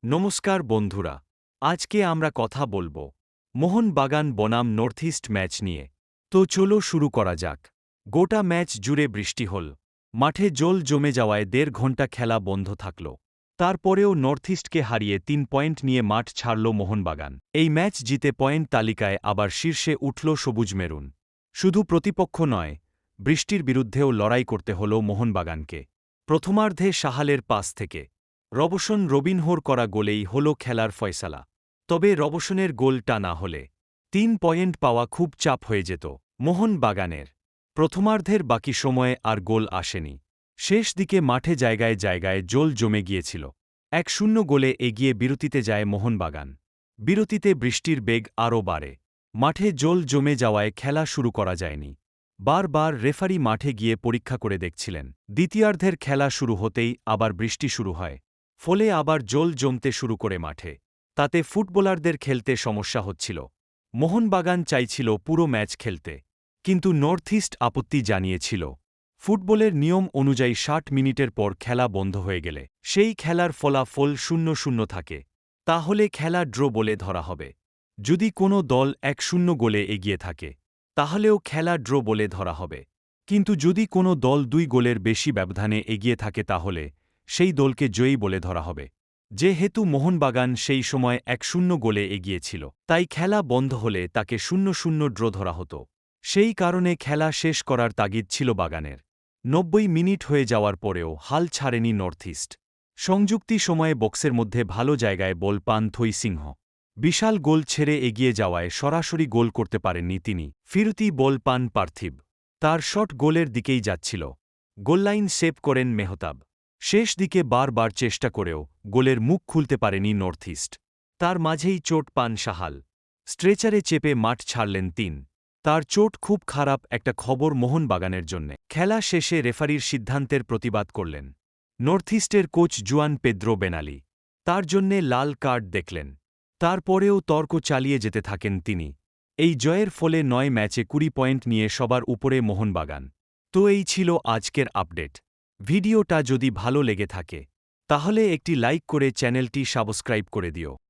নমস্কার বন্ধুরা, আজকে আমরা কথা বলবো মোহনবাগান বনাম নর্থ ইস্ট ম্যাচ নিয়ে। তো চলো শুরু করা যাক। গোটা ম্যাচ জুড়ে বৃষ্টি হল, মাঠে জল জমে যাওয়ায় ১.৫ ঘণ্টা খেলা বন্ধ থাকল। তারপরেও নর্থ ইস্টকে হারিয়ে ৩ পয়েন্ট নিয়ে মাঠ ছাড়ল মোহনবাগান। এই ম্যাচ জিতে পয়েন্ট তালিকায় আবার শীর্ষে উঠল সবুজ মেরুন। শুধু প্রতিপক্ষ নয়, বৃষ্টির বিরুদ্ধেও লড়াই করতে হল মোহনবাগানকে। প্রথমার্ধে সাহালের পাস থেকে রবসন রবিনহোর করা গোলেই হল খেলার ফয়সালা। তবে রবসনের গোলটা না হলে ৩ পয়েন্ট পাওয়া খুব চাপ হয়ে যেত মোহনবাগানের। প্রথমার্ধের বাকি সময়ে আর গোল আসেনি। শেষ দিকে মাঠে জায়গায় জায়গায় জল জমে গিয়েছিল। ১-০ গোলে এগিয়ে বিরতিতে যায় মোহনবাগান। বিরতিতে বৃষ্টির বেগ আরও বাড়ে। মাঠে জল জমে যাওয়ায় খেলা শুরু করা যায়নি। বারবার রেফারি মাঠে গিয়ে পরীক্ষা করে দেখছিলেন। দ্বিতীয়ার্ধের খেলা শুরু হতেই আবার বৃষ্টি শুরু হয়। ফলে আবার জল জমতে শুরু করে মাঠে। তাতে ফুটবলারদের খেলতে সমস্যা হচ্ছিল। মোহনবাগান চাইছিল পুরো ম্যাচ খেলতে, কিন্তু নর্থ ইস্ট আপত্তি জানিয়েছিল। ফুটবলের নিয়ম অনুযায়ী ৬০ মিনিটের পর খেলা বন্ধ হয়ে গেলে সেই খেলার ফলাফল ০-০ থাকে। তাহলে খেলা ড্র বলে ধরা হবে। যদি কোনো দল ১-০ গোলে এগিয়ে থাকে, তাহলেও খেলা ড্র বলে ধরা হবে। কিন্তু যদি কোনো দল ২ গোলের বেশি ব্যবধানে এগিয়ে থাকে তাহলে সেই দলকে জয়ী বলে ধরা হবে। যেহেতু মোহনবাগান সেই সময় ১-০ গোলে এগিয়েছিল, তাই খেলা বন্ধ হলে তাকে ০-০ ড্র ধরা হতো। সেই কারণে খেলা শেষ করার তাগিদ ছিল বাগানের। ৯০ মিনিট হয়ে যাওয়ার পরেও হাল ছাড়েনি নর্থ ইস্ট। সংযুক্তি সময়ে বক্সের মধ্যে ভালো জায়গায় বল পান থই সিংহ। বিশাল গোল ছেড়ে এগিয়ে যাওয়ায় সরাসরি গোল করতে পারেননি তিনি। ফিরতি বল পান পার্থিব। তার শট গোলের দিকেই যাচ্ছিল। গোললাইন সেভ করেন মেহতাব। শেষ দিকে বারবার চেষ্টা করেও গোলের মুখ খুলতে পারেনি নর্থ ইস্ট। তার মাঝেই চোট পান সাহাল। স্ট্রেচারে চেপে মাঠ ছাড়লেন তিন। তার চোট খুব খারাপ একটা খবর মোহনবাগানের জন্যে। খেলা শেষে রেফারির সিদ্ধান্তের প্রতিবাদ করলেন নর্থ ইস্টের কোচ জুয়ান পেদ্রো বেনালি। তার জন্যে লাল কার্ড দেখলেন। তারপরেও তর্ক চালিয়ে যেতে থাকেন তিনি। এই জয়ের ফলে ৯ ম্যাচে ২০ পয়েন্ট নিয়ে সবার উপরে মোহনবাগান। তো এই ছিল আজকের আপডেট। ভিডিওটা যদি ভালো লেগে থাকে, তাহলে একটি লাইক করে চ্যানেলটি সাবস্ক্রাইব করে দিও।